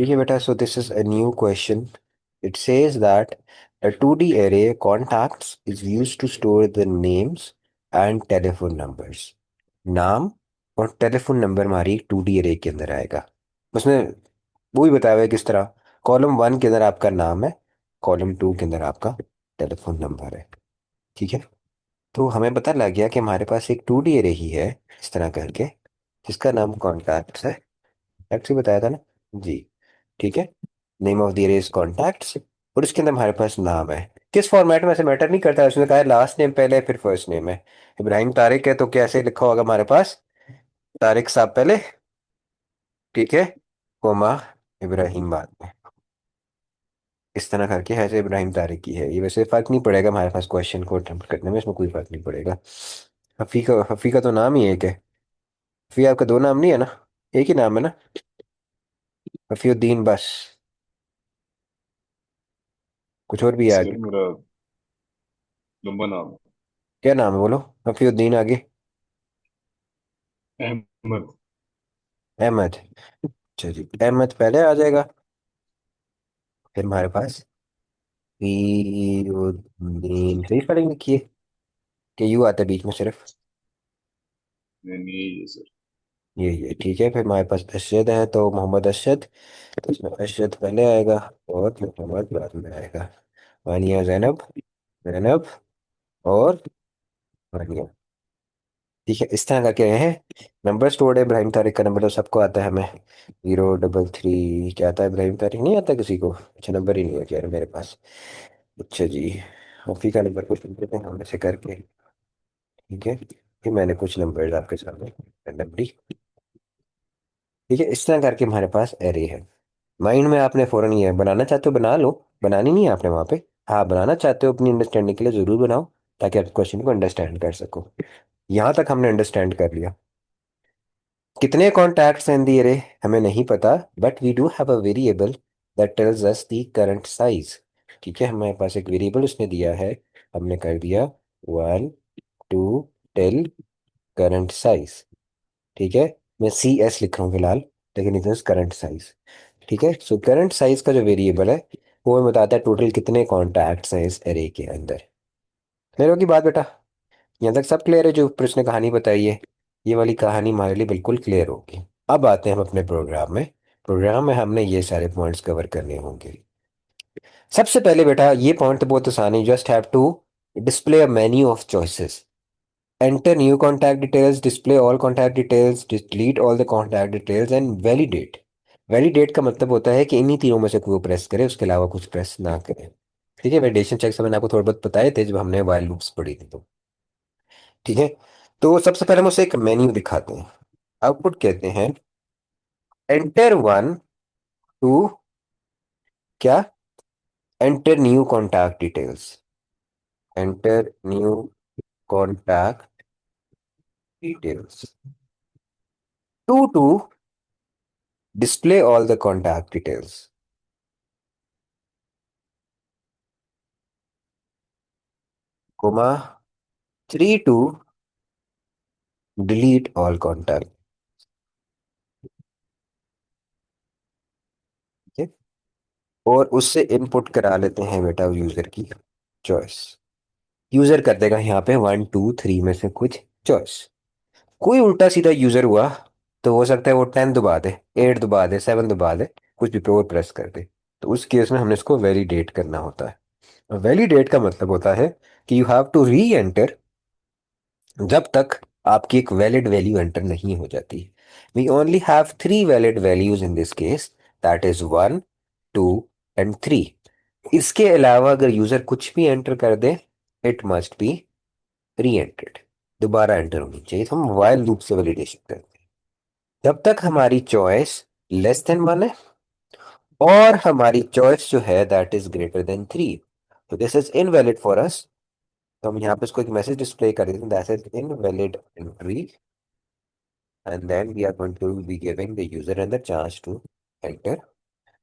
ठीक है बेटा, so this is a new question. It says that a 2D array contacts is used to store the names and telephone numbers. नाम और telephone number हमारी 2D array के अंदर आएगा. उसमें वो भी बताया हुआ है किस तरह. कॉलम 1 के अंदर आपका नाम है, कॉलम 2 के अंदर आपका टेलीफोन नंबर है. ठीक है. तो हमें पता लग गया कि हमारे पास एक 2D array ही है इस तरह करके, जिसका नाम कॉन्टैक्ट्स है. एक्चुअली बताया था ना. जी. ठीक है. Name of the arrays contacts. और इसके अंदर हमारे पास नाम है. किस फॉर्मेट में, ऐसे मैटर नहीं करता है. उसने कहा है लास्ट नेम पहले फिर फर्स्ट नेम है. इब्राहिम तारिक है तो कैसे लिखा होगा हमारे पास. तारिक साहब पहले. ठीक है. कोमा इब्राहिम बाद में. इस तरह करके है, ऐसे इब्राहिम तारिक की है ये. वैसे फर्क नहीं पड़ेगा हमारे पास क्वेश्चन को अटेम्प्ट करने में, इसमें कोई फर्क नहीं पड़ेगा. हफी का तो नाम ही एक है. हफी आपका दो नाम नहीं है ना, एक ही नाम है ना. हफीउद्दीन बस. कुछ और भी है सर आगे. मेरा लंबा नाम क्या नाम है बोलो. हफीउद्दीन आगे. है अहमद। अहमद. अच्छा जी, अहमद पहले आ जाएगा. फिर हमारे पास फीउद्दीन. सही स्पेलिंग लिखिए कि यू आता है बीच में सिर्फ. नहीं नहीं, यही है सर। ये ठीक है. फिर हमारे पास अरशद है तो मोहम्मद अरशद. तो इसमें अरशद पहले आएगा और फिर मोहम्मद बाद में आएगा. वानिया जैनब. जैनब. और वानिया. ठीक है. इस तरह करके रहे हैं. नंबर स्टोर्ड है. इब्राहिम तारिक का नंबर तो सबको आता है हमें. 033 क्या आता है. इब्राहिम तारिक नहीं आता किसी को. अच्छा, नंबर ही नहीं है क्या मेरे पास. अच्छा जी. हफी का नंबर कुछ लिख देते हैं हम ऐसे करके. ठीक है. फिर मैंने कुछ नंबर आपके सामने रैंडमली. ठीक है. इस तरह करके हमारे पास एरे है. माइंड में आपने फौरन ये बनाना चाहते हो बना लो. बनानी नहीं है आपने वहां पे. हाँ, बनाना चाहते हो अपनी अंडरस्टैंडिंग के लिए जरूर बनाओ, ताकि आप क्वेश्चन को अंडरस्टैंड कर सको. यहाँ तक हमने अंडरस्टैंड कर लिया. कितने कॉन्टैक्ट्स हैं इन दी अरे हमें नहीं पता, but we do have a variable that tells us the current size. ठीक है. हमारे पास एक वेरिएबल उसने दिया है. हमने कर दिया 1 2 टेल करंट साइज. ठीक है. मैं सी एस लिख रहा हूँ फिलहाल, लेकिन इट इज करंट साइज. ठीक है. सो करंट साइज का जो वेरिएबल है वो हमें बताता है टोटल कितने कॉन्टैक्ट्स हैं इस एरे के अंदर. क्लियर होगी बात बेटा. यहाँ तक सब क्लियर है. जो ऊपर उसने कहानी बताई है, ये वाली कहानी हमारे लिए बिल्कुल क्लियर होगी. अब आते हैं हम अपने प्रोग्राम में. प्रोग्राम में हमने ये सारे पॉइंट्स कवर करने होंगे. सबसे पहले बेटा ये पॉइंट तो बहुत आसान है. Just have to display a menu of choices. Enter new contact details, display all contact details, delete all the contact details and validate. Validate का मतलब होता है कि इन्हीं तीनों में से कोई प्रेस करे, उसके अलावा कुछ प्रेस ना करे. ठीक है. वैलिडेशन चेक से मैंने आपको थोड़ा बहुत बताए थे जब हमने व्हाइल लूप्स पढ़ी थी तो. ठीक है. तो सबसे पहले हम उसे एक मेन्यू दिखाते हैं. आउटपुट कहते हैं एंटर 1 2. क्या. Enter new contact details. Enter new contact details. 2 2. Display all the contact details. Comma 3 2. Delete all contact. ठीक है. और उससे इनपुट करा लेते हैं बेटा यूजर की चॉइस. यूजर कर देगा यहाँ पे 1 2 3 में से कुछ चॉइस. कोई उल्टा सीधा यूजर हुआ तो हो सकता है वो 10 दबा दे, 8 दबा दे, 7 दबा दे, कुछ भी प्रोर प्रेस कर दे. तो उस केस में हमने इसको वैलिडेट करना होता है. वैलिडेट का मतलब होता है कि you have to reenter जब तक आपकी एक वैलिड वैल्यू एंटर नहीं हो जाती. We only have 3 valid values in this case. That is 1 2 and 3. इसके अलावा अगर यूजर कुछ भी एंटर कर दे, it must be reentered. दोबारा एंटर होनी चाहिए. तो हम while लूप से वैलिडेशन करते हैं जब तक हमारी चॉइस लेस देन 1 है और हमारी चॉइस जो है दैट इज ग्रेटर देन 3. तो this is invalid for us. तो हम यहाँ पे इसको एक मैसेज डिस्प्ले कर देते हैं that is invalid entry. And then we are going to be giving the user and the chance to enter.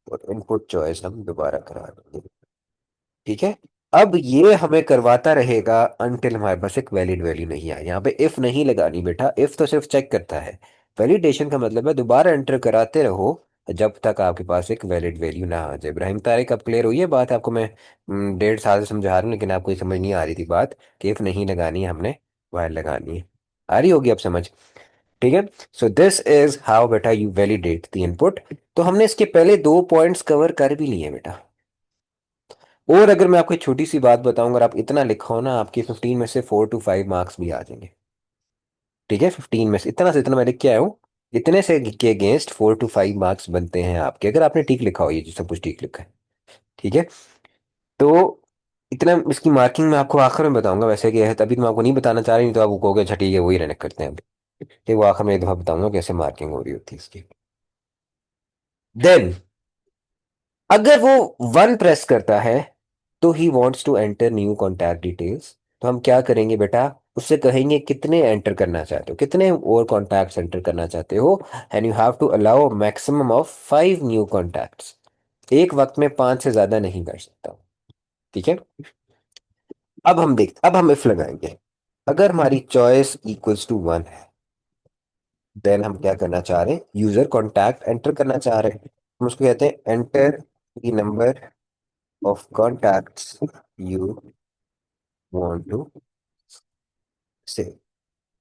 और इनपुट चॉइस हम दोबारा करा देंगे. ठीक है. अब ये हमें करवाता रहेगा अनटिल हमारे पास एक वैलिड वैल्यू नहीं आए. यहाँ पे इफ नहीं लगानी बेटा. इफ तो सिर्फ चेक करता है. वैलिडेशन का मतलब है दोबारा एंटर कराते रहो जब तक आपके पास एक वैलिड वैल्यू ना आ जाए। इब्राहिम तारिक, अब क्लियर हुई है बात आपको? मैं 1.5 साल से समझा रहा हूँ लेकिन आपको ये समझ नहीं आ रही थी बात कि if नहीं लगानी है हमने, वायर लगानी है। आ रही होगी अब समझ? ठीक है। सो दिस इज हाउ बेटा यू वैलिडेट द इनपुट। तो हमने इसके पहले 2 पॉइंट्स कवर कर भी लिए बेटा। और अगर मैं आपको एक छोटी सी बात बताऊं, अगर आप इतना लिखो ना, आपके 15 में से 4 to 5 मार्क्स भी आ जाएंगे। ठीक है, 15 में से इतना मैं लिख के आया हूँ। इतने से के अगेंस्ट 4 to 5 मार्क्स बनते हैं आपके, अगर आपने ठीक लिखा हो, ये जो सब कुछ ठीक लिखा है। ठीक है। तो इतना इसकी मार्किंग मैं आपको आखिर में बताऊंगा वैसे कि है, तभी तो मैं आपको नहीं बताना चाह रही, नहीं तो आप वो कहोगे अच्छा ठीक है वही रहने करते हैं। ठीक, वो आखिर में एक दफा बताऊंगा कैसे मार्किंग हो रही होती है इसकी। देन अगर वो 1 प्रेस करता है तो he wants to enter new contact details. तो हम क्या करेंगे बेटा, उससे कहेंगे कितने एंटर करना चाहते हो, कितने और कॉन्टैक्ट्स एंटर करना चाहते हो। And you have to allow maximum of 5 new contacts. एक वक्त में 5 से ज्यादा नहीं कर सकता। ठीक है। अब हम इफ लगाएंगे। अगर हमारी चॉइस इक्वल्स टू 1 है, देन हम क्या करना चाह रहे हैं, यूजर कॉन्टैक्ट एंटर करना चाह रहे हैं। हम उसको कहते हैं enter the number of contacts you want to save.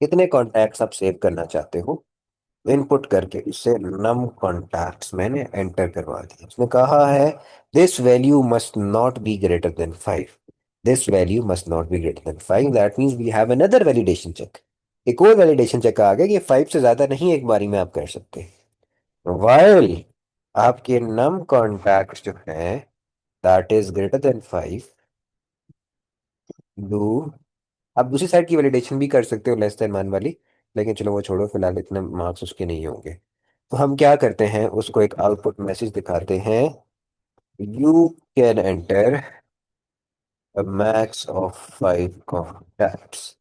कितने कॉन्टैक्ट्स आप सेव करना चाहते हो, इनपुट करके उससे नम कॉन्टैक्ट्स मैंने एंटर करवा दिया। उसने कहा है this value must not be greater than 5। This value must not be greater than 5, that means we have another validation check. एक और वैलिडेशन चेक आ गया कि 5 से ज्यादा नहीं एक बारी में आप कर सकते। वाइल आपके नम कॉन्टैक्ट्स जो हैं that is greater than 5, do. आप दूसरी साइड की वैलिडेशन भी कर सकते हो, लेस देन 1 वाली, लेकिन चलो वो छोड़ो, फिलहाल इतने मार्क्स उसके नहीं होंगे। तो हम क्या करते हैं, उसको एक आउटपुट मैसेज दिखाते हैं, you can enter a max of 5 contacts.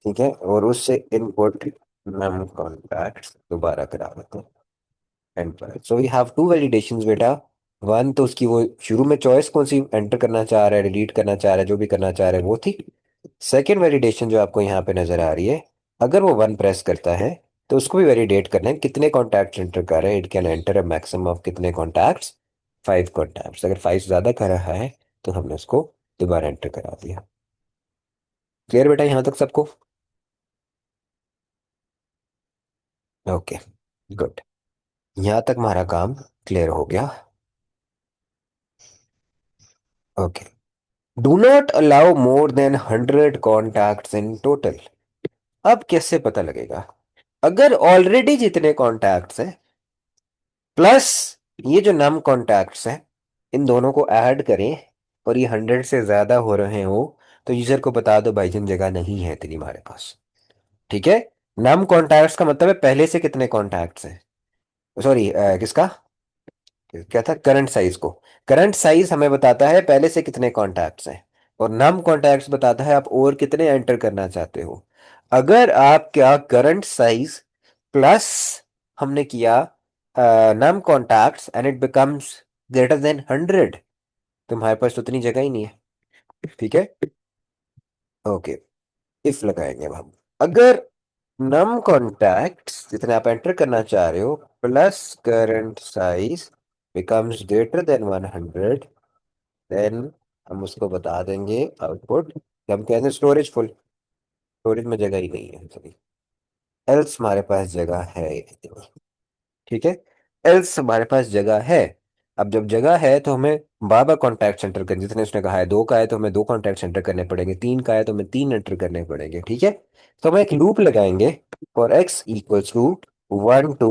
ठीक है, और उससे इनपुट नम कॉन्टैक्ट्स दोबारा करा देते हैं enter. So we have 2 validations बेटा। वन तो उसकी वो शुरू में चॉइस कौन सी एंटर करना चाह रहा है, डिलीट करना चाह रहा है, जो भी करना चाह रहा है वो थी। सेकेंड वैलिडेशन जो आपको यहाँ पे नजर आ रही है, अगर वो 1 प्रेस करता है तो उसको भी वैलिडेट करना है कितने कॉन्टैक्ट एंटर कर रहे हैं। It can enter a maximum of कितने कॉन्टैक्ट्स, 5 कॉन्टैक्ट्स। अगर 5 से ज्यादा कर रहा है तो हमने उसको दोबारा एंटर करा दिया। क्लियर बेटा यहाँ तक सबको? Okay, good. यहाँ तक हमारा काम क्लियर हो गया। Okay. Do not allow more than 100 contacts in total. अब कैसे पता लगेगा, अगर ऑलरेडी जितने कॉन्टैक्ट्स हैं प्लस ये जो नम कॉन्टैक्ट्स हैं, इन दोनों को ऐड करें और ये 100 से ज्यादा हो रहे हो, तो यूजर को बता दो भाईजान जगह नहीं है इतनी हमारे पास। ठीक है। नम कॉन्टैक्ट्स का मतलब है पहले से कितने कॉन्टैक्ट्स हैं, सॉरी किसका, क्या था, करंट साइज को। करंट साइज हमें बताता है पहले से कितने कॉन्टैक्ट्स हैं, और नम कॉन्टैक्ट्स बताता है आप और कितने एंटर करना चाहते हो। अगर आप क्या करंट साइज प्लस हमने किया num contacts and it becomes greater than 100, तो हमारे पास तो उतनी जगह ही नहीं है। ठीक है। ओके, इफ लगाएंगे अब हम। अगर नम कॉन्टैक्ट्स जितने आप एंटर करना चाह रहे हो plus current size becomes greater than 100, then हम उसको बता देंगे आउटपुट, हम कहते हैं स्टोरेज फुल, स्टोरेज में जगह ही नहीं है सभी। एल्स हमारे पास जगह है। ठीक है। एल्स हमारे पास जगह है। अब जब जगह है तो हमें बाबा कॉन्टैक्ट एंटर करने, जितने उसने कहा है 2 का है तो हमें 2 कॉन्टैक्ट एंटर करने पड़ेंगे, 3 का है तो हमें 3 एंटर करने पड़ेंगे। ठीक है। तो हम एक लूप लगाएंगे for x equals to 1 to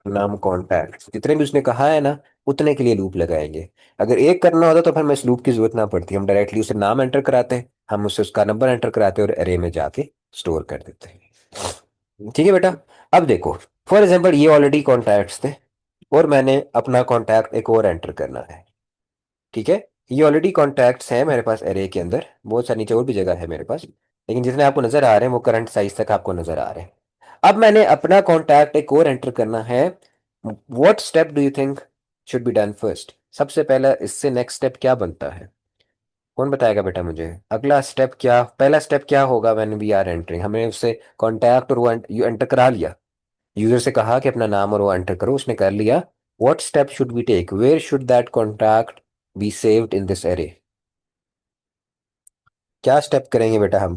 नाम कॉन्टैक्ट, जितने भी उसने कहा है ना उतने के लिए लूप लगाएंगे। अगर एक करना होता तो फिर हमें इस लूप की जरूरत ना पड़ती, हम डायरेक्टली उसे नाम एंटर कराते हैं, हम उससे उसका नंबर एंटर कराते और अरे में जाके स्टोर कर देते हैं। ठीक है बेटा। अब देखो, फॉर एग्जाम्पल ये ऑलरेडी कॉन्टैक्ट्स थे और मैंने अपना कॉन्टैक्ट एक और एंटर करना है। ठीक है। ये ऑलरेडी कॉन्टैक्ट्स हैं मेरे पास एरे के अंदर, बहुत सारी नीचे और भी जगह है मेरे पास, लेकिन जितने आपको नजर आ रहे हैं वो करंट साइज तक आपको नजर आ रहे हैं। अब मैंने अपना कॉन्टैक्ट एक और एंटर करना है। What step do you think should be done first? सबसे पहला इससे नेक्स्ट स्टेप क्या बनता है, कौन बताएगा बेटा मुझे? अगला स्टेप क्या, पहला स्टेप क्या होगा व्हेन वी आर एंटरिंग? हमने उससे कॉन्टैक्ट और वो यू एंटर करा लिया, यूजर से कहा कि अपना नाम और वो एंटर करो, उसने कर लिया। What step should we take? Where should that contact be saved in this array? क्या स्टेप करेंगे बेटा हम?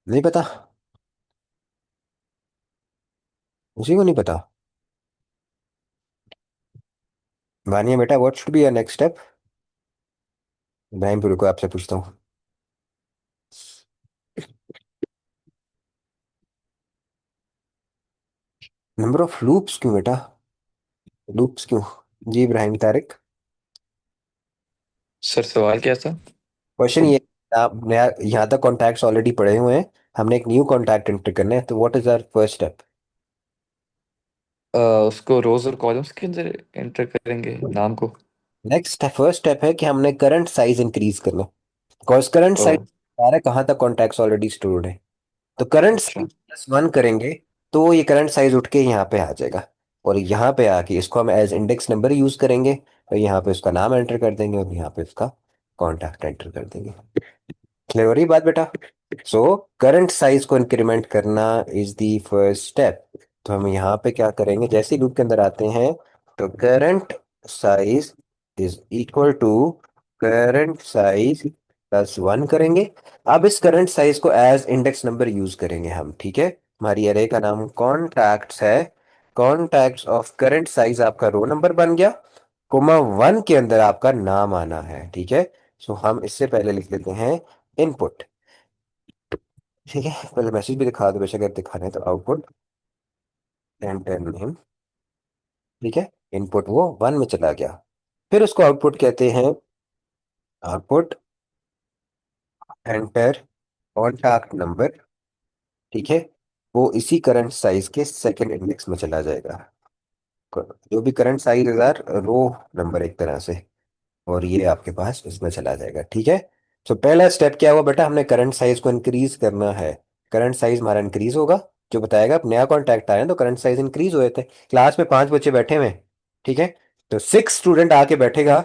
नहीं पता? उसी को नहीं पता? मानिए बेटा, what should be your next step? Ibrahim पुर को आपसे पूछता हूँ। नंबर ऑफ लूप्स क्यों बेटा? लूप्स क्यों? जी इब्राहिम तारिक। सर सवाल क्या था? क्वेश्चन ये, आप नया यहाँ तक कॉन्टैक्ट्स ऑलरेडी पड़े हुए हैं, हमने एक न्यू कॉन्टैक्ट एंटर करना है, तो what is our first step? उसको रोज और कॉलम्स के अंदर एंटर करेंगे नाम को। नेक्स्ट फर्स्ट स्टेप है कि हमने करंट साइज इंक्रीज करना, बिकॉज करंट ओ, साइज सारा कहाँ तक कॉन्टैक्ट्स ऑलरेडी स्टोर्ड है। तो करंट अच्छा। साइज +1 करेंगे, तो ये करंट साइज उठ के यहाँ पे आ जाएगा, और यहाँ पे आके इसको हम एज इंडेक्स नंबर यूज करेंगे, और यहाँ पे उसका नाम एंटर कर देंगे और यहाँ पे उसका कॉन्टैक्ट एंटर कर देंगे। क्लियर हो रही बात बेटा? सो करंट साइज को इंक्रीमेंट करना इज द फर्स्ट स्टेप। तो हम यहाँ पे क्या करेंगे, जैसे लूप के अंदर आते हैं, तो current size is equal to current size +1 करेंगे। अब इस करंट साइज को एज इंडेक्स नंबर यूज करेंगे हम, ठीक है। हमारी अरे का नाम कॉन्टैक्ट्स है। कॉन्टैक्ट्स ऑफ करंट साइज आपका रो नंबर बन गया, कोमा 1 के अंदर आपका नाम आना है, ठीक है। सो हम इससे पहले लिख देते हैं इनपुट, ठीक है। पहले मैसेज भी दिखा दो बेशक, अगर दिखाना है तो आउटपुट एंटर नेम, ठीक है। इनपुट वो 1 में चला गया, फिर उसको आउटपुट कहते हैं, आउटपुट एंटर कॉन्टैक्ट नंबर, ठीक है। वो इसी करंट साइज के सेकंड इंडेक्स में चला जाएगा। जो भी करंट साइज है यार, रो नंबर एक तरह से, और ये आपके पास इसमें चला जाएगा, ठीक है। तो पहला स्टेप क्या हुआ बेटा, हमने करंट साइज को इंक्रीज करना है। करंट साइज हमारा इंक्रीज होगा, जो बताएगा अब नया कॉन्टैक्ट आया तो करंट साइज इंक्रीज हुए थे। क्लास में 5 बच्चे बैठे हुए हैं, ठीक है। तो 6 स्टूडेंट आके बैठेगा,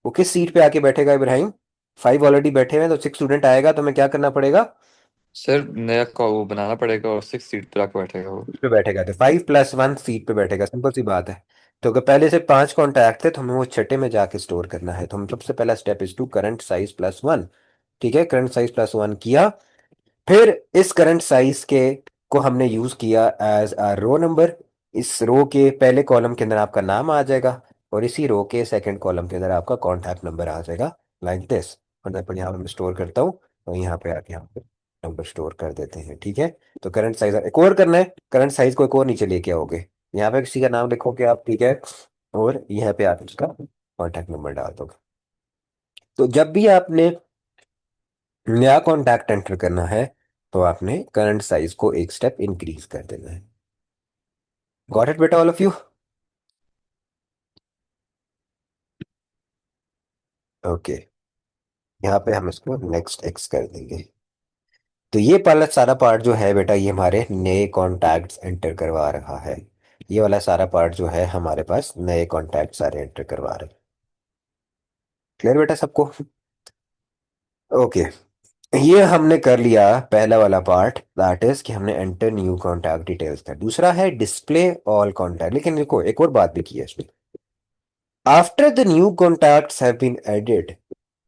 वो किस सीट पे आके बैठेगा इब्राहिम? 5 ऑलरेडी बैठे हुए हैं, तो 6 स्टूडेंट आएगा तो हमें क्या करना पड़ेगा? सर नया को वो बनाना पड़ेगा और 6 सीट पर आके बैठेगा वो। पे बैठेगा, तो 5 + 1 सीट पे बैठेगा, सिंपल सी बात है। तो अगर पहले से 5 कॉन्टैक्ट थे तो हमें वो छठे में जाके स्टोर करना है, तो हम सबसे पहला step is to current size +1, ठीक है। करंट साइज +1 किया, फिर इस करंट साइज के को हमने यूज किया एज अ रो नंबर। इस रो के पहले कॉलम के अंदर आपका नाम आ जाएगा, और इसी रो के सेकंड कॉलम के अंदर आपका कॉन्टैक्ट नंबर आ जाएगा, लाइक दिस। और पर यहाँ पे मैं स्टोर करता हूँ, और यहाँ पे आके यहाँ पे नंबर स्टोर कर देते हैं, ठीक है। तो करंट साइज एक और करना है, करंट साइज को एक और नीचे लेके आओगे, यहाँ पे किसी का नाम लिखोगे आप, ठीक है, और यहाँ पे आप उसका कॉन्टैक्ट नंबर डाल दोगे। तो जब भी आपने नया कॉन्टैक्ट एंटर करना है, तो आपने करंट साइज को एक स्टेप इंक्रीज कर देना है। गॉट इट बेटा, ऑल ऑफ यू? ओके, यहाँ पे हम इसको नेक्स्ट एक्स कर देंगे। तो ये वाला सारा पार्ट जो है बेटा, ये हमारे नए कॉन्टैक्ट्स एंटर करवा रहा है। ये वाला सारा पार्ट जो है हमारे पास नए कॉन्टैक्ट सारे एंटर करवा रहे हैं। क्लियर बेटा सबको? ओके, ये हमने कर लिया पहला वाला पार्ट, दैट इज कि हमने एंटर न्यू कॉन्टैक्ट डिटेल्स का। दूसरा है डिस्प्ले ऑल कॉन्टैक्ट, लेकिन देखो एक और बात भी की है इसमें। After the new contacts have been added,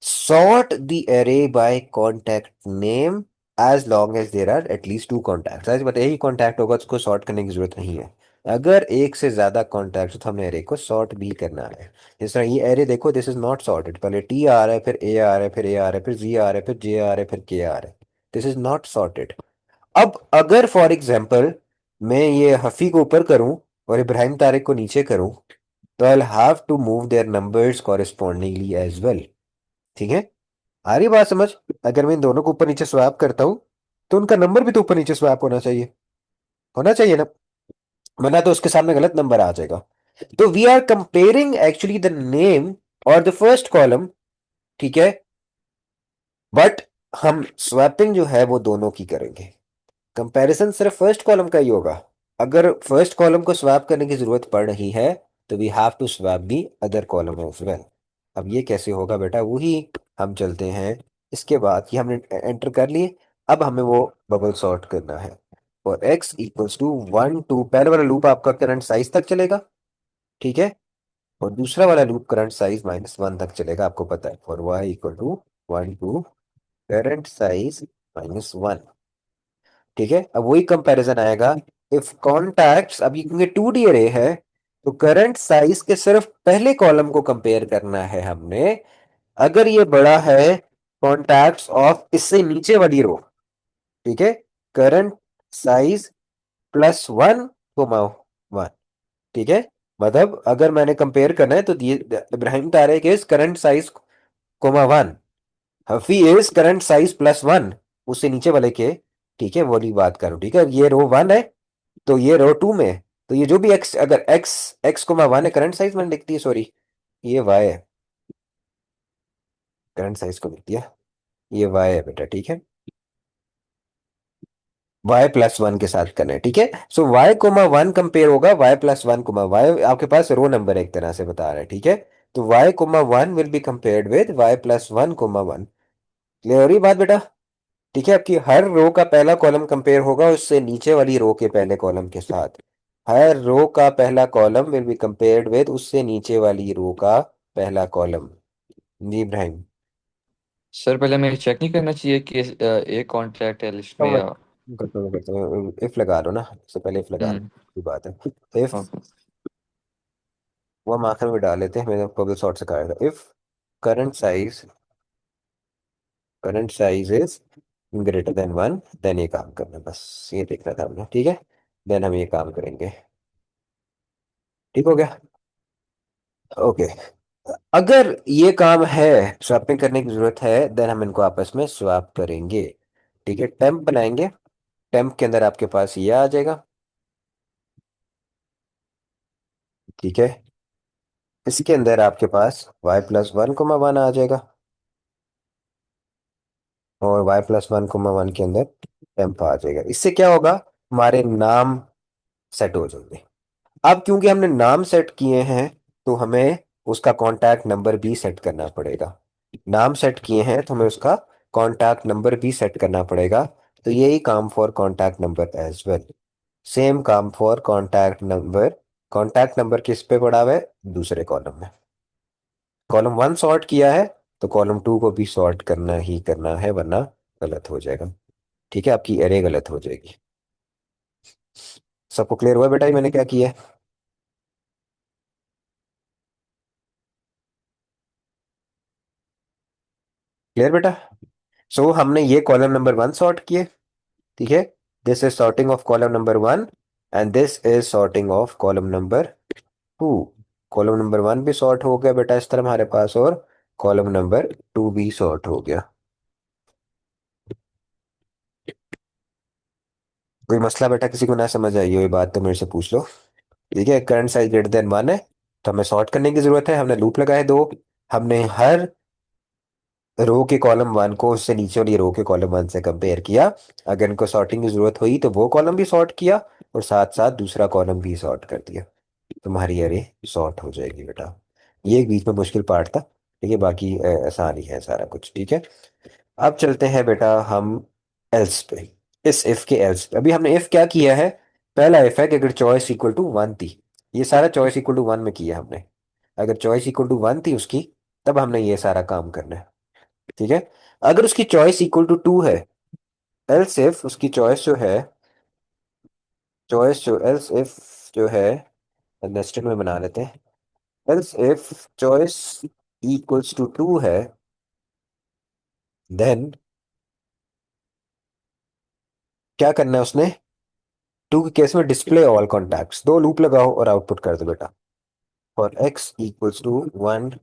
sort the array by contact name as long as there are at least two contacts। आज बताइए, ही कॉन्टैक्ट होगा तो उसको सॉर्ट करने की जरूरत नहीं है। अगर एक से ज्यादा कॉन्टैक्ट तो हमने एरे को सॉर्ट भी करना है। जिस तरह ये एरे देखो, दिस इज नॉट सॉर्टेड, पहले टी आ रहा है, फिर ए आ रहा है, फिर ए आ रहा है, फिर जी आ रहा है, फिर जे आ रहा है, फिर के आ रहा है। This is not sorted. अब अगर फॉर एग्जाम्पल मैं ये हफी को ऊपर करूं और इब्राहिम तारिक को नीचे करूं, तो I'll have to move their numbers correspondingly as well, ठीक है। आ रही बात समझ? अगर मैं इन दोनों को ऊपर नीचे स्वैप करता हूँ, तो उनका नंबर भी तो ऊपर नीचे स्वैप होना चाहिए ना, वरना तो उसके सामने गलत नंबर आ जाएगा। तो we are comparing actually the name और द फर्स्ट कॉलम, ठीक है, बट हम स्वैपिंग जो है वो दोनों की करेंगे। कंपैरिजन सिर्फ फर्स्ट कॉलम का ही होगा। अगर फर्स्ट कॉलम को स्वैप करने की जरूरत पड़ रही है, तो we have to swap the other column as well. अब ये कैसे होगा बेटा, वही हम चलते हैं। इसके बाद ये हमने एंटर कर लिए, अब हमें वो बबल सॉर्ट करना है। और x इक्वल्स टू 1 2, पहले वाला लूप आपका करंट साइज तक चलेगा, ठीक है, और दूसरा वाला लूप करंट साइज -1 तक चलेगा, आपको पता है, for y equal to 1 2 current size -1। ठीक है, अब वही कंपैरिजन आएगा, इफ कॉन्टैक्ट्स, अभी क्योंकि 2D अरे है, तो करंट साइज के सिर्फ पहले कॉलम को कंपेयर करना है हमने। अगर ये बड़ा है कॉन्टैक्ट्स ऑफ इससे नीचे वाली रो, ठीक है, करंट साइज +1 1, ठीक है, मतलब अगर मैंने कंपेयर करना है तो ये Ibrahim Tariq is current size -1, हफी इज करंट साइज +1 उससे नीचे वाले के, ठीक है, वो वाली बात करूं, ठीक है, ये रो 1 है तो ये रो 2 में है। तो ये जो भी एक्स, अगर एक्स x,1 है करंट साइज मैंने लिख दिया, सॉरी, ये वाई है, करंट साइज को लिख दिया, ये वाई है बेटा, ठीक है, y+1 के साथ करना है, ठीक है, सो y,1 कंपेयर होगा y+1, y आपके पास रो नंबर एक तरह से बता रहा है, ठीक है, तो y,1 will be compared with y+1,1। Clear हो रही बात बेटा? ठीक है, आपकी हर रो का पहला कॉलम कंपेयर होगा उससे नीचे वाली रो के पहले कॉलम के साथ, हर रो का पहला column will be compared with उससे नीचे वाली रो का पहला कॉलम। जी इब्राहिम। सर पहले मैं चेक नहीं करना चाहिए कि एक कॉन्टैक्ट है लिस्ट में या? इफ लगा लो ना, सबसे पहले इफ लगा लो, हम्म। की बात है। If, okay. वो हम आखिर में डाल लेते हैं, मैंने बबल सॉर्ट से कहा था, if current size current size is greater than 1, then ये काम करना है, बस ये देखना था हमने, ठीक है, देन हम ये काम करेंगे, ठीक हो गया, ओके। अगर ये काम है, स्वैपिंग करने की जरूरत है, देन हम इनको आपस में स्वैप करेंगे, ठीक है, टेम्प बनाएंगे, टेम्प के अंदर आपके पास ये आ जाएगा, ठीक है, इसके अंदर आपके पास y+1,1 आ जाएगा, और y+1,1 के अंदर टेम्प आ जाएगा, इससे क्या होगा, हमारे नाम सेट हो जाएंगे। अब क्योंकि हमने नाम सेट किए हैं तो हमें उसका कॉन्टैक्ट नंबर भी सेट करना पड़ेगा, नाम सेट किए हैं तो हमें उसका कॉन्टैक्ट नंबर भी सेट करना पड़ेगा, तो यही काम for contact number as well, same काम फॉर कॉन्टैक्ट नंबर किस पे पड़ा हुआ है, दूसरे कॉलम में, कॉलम 1 सॉर्ट किया है तो कॉलम 2 को भी सॉर्ट करना ही करना है, वरना गलत हो जाएगा, ठीक है, आपकी एरे गलत हो जाएगी। सबको क्लियर हुआ बेटा ये मैंने क्या किया है? क्लियर बेटा? सो हमने ये कॉलम नंबर 1 सॉर्ट किए, ठीक है, this is sorting of column number 1 and this is sorting of column number 2। Column number 1 भी सॉर्ट हो गया बेटा इस तरह हमारे पास, और कॉलम नंबर 2 भी सॉर्ट हो गया। कोई मसला बेटा किसी को ना समझ आई हो ये बात तो मेरे से पूछ लो, ठीक है, करंट साइज ग्रेटर देन 1 है तो हमें सॉर्ट करने की जरूरत है, हमने लूप लगाए दो, हमने हर रो के कॉलम 1 को उससे नीचे वाली रो के कॉलम 1 से कंपेयर किया, अगर इनको सॉर्टिंग की जरूरत हुई तो वो कॉलम भी सॉर्ट किया, और साथ साथ दूसरा कॉलम भी सॉर्ट कर दिया, तुम्हारी अरे सॉर्ट हो जाएगी बेटा। ये एक बीच में मुश्किल पार्ट था, ठीक है, बाकी आसान ही है सारा कुछ, ठीक है। अब चलते हैं बेटा हम एल्स पे, इस इफ के एल्स पे, अभी हमने इफ क्या किया है, पहला इफ है कि अगर चॉइस इक्वल टू 1 थी, ये सारा चॉइस इक्वल टू 1 में किया हमने, अगर चॉइस इक्वल टू 1 थी उसकी, तब हमने ये सारा काम करना है, ठीक है, अगर उसकी चॉइस इक्वल टू 2 है, एल्स इफ उसकी चॉइस जो है, चॉइस जो एल्स इफ जो है, नेस्टेड में बना लेते हैं, else if choice equals to 2 है, देन क्या करना है उसने, 2 के केस में डिस्प्ले ऑल कॉन्टैक्ट्स, दो लूप लगाओ और आउटपुट कर दो बेटा, और x इक्वल्स टू 1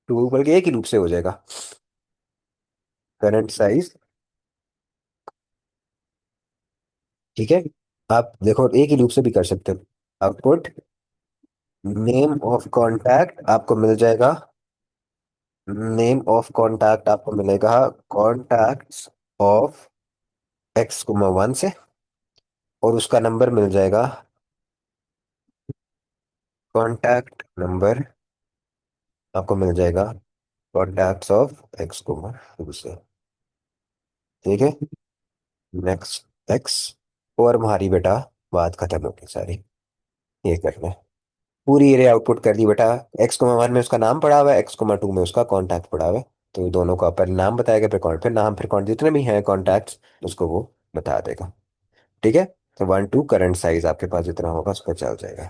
2, बल्कि एक ही लूप से हो जाएगा, करंट साइज, ठीक है, आप देखो एक ही लूप से भी कर सकते हो, आउटपुट नेम ऑफ कॉन्टैक्ट आपको मिल जाएगा, नेम ऑफ कॉन्टैक्ट आपको मिलेगा कॉन्टैक्ट्स ऑफ x,1 से, और उसका नंबर मिल जाएगा कॉन्टैक्ट नंबर, आपको मिल जाएगा कॉन्टैक्ट्स ऑफ x,2 से, ठीक है, नेक्स्ट x, और हमारी बेटा बात खत्म होगी सारी। ये करना है। पूरी एरे आउटपुट कर दी बेटा। x,1 में उसका नाम पड़ा हुआ है, x,2 में उसका कॉन्टैक्ट पड़ा हुआ है। तो दोनों का पहले नाम बताएगा, फिर कौन, फिर नाम, फिर कौन, जितने भी हैं कॉन्टैक्ट्स उसको वो बता देगा। ठीक है। तो 1 2 करंट साइज आपके पास जितना होगा उस पर चल जाएगा।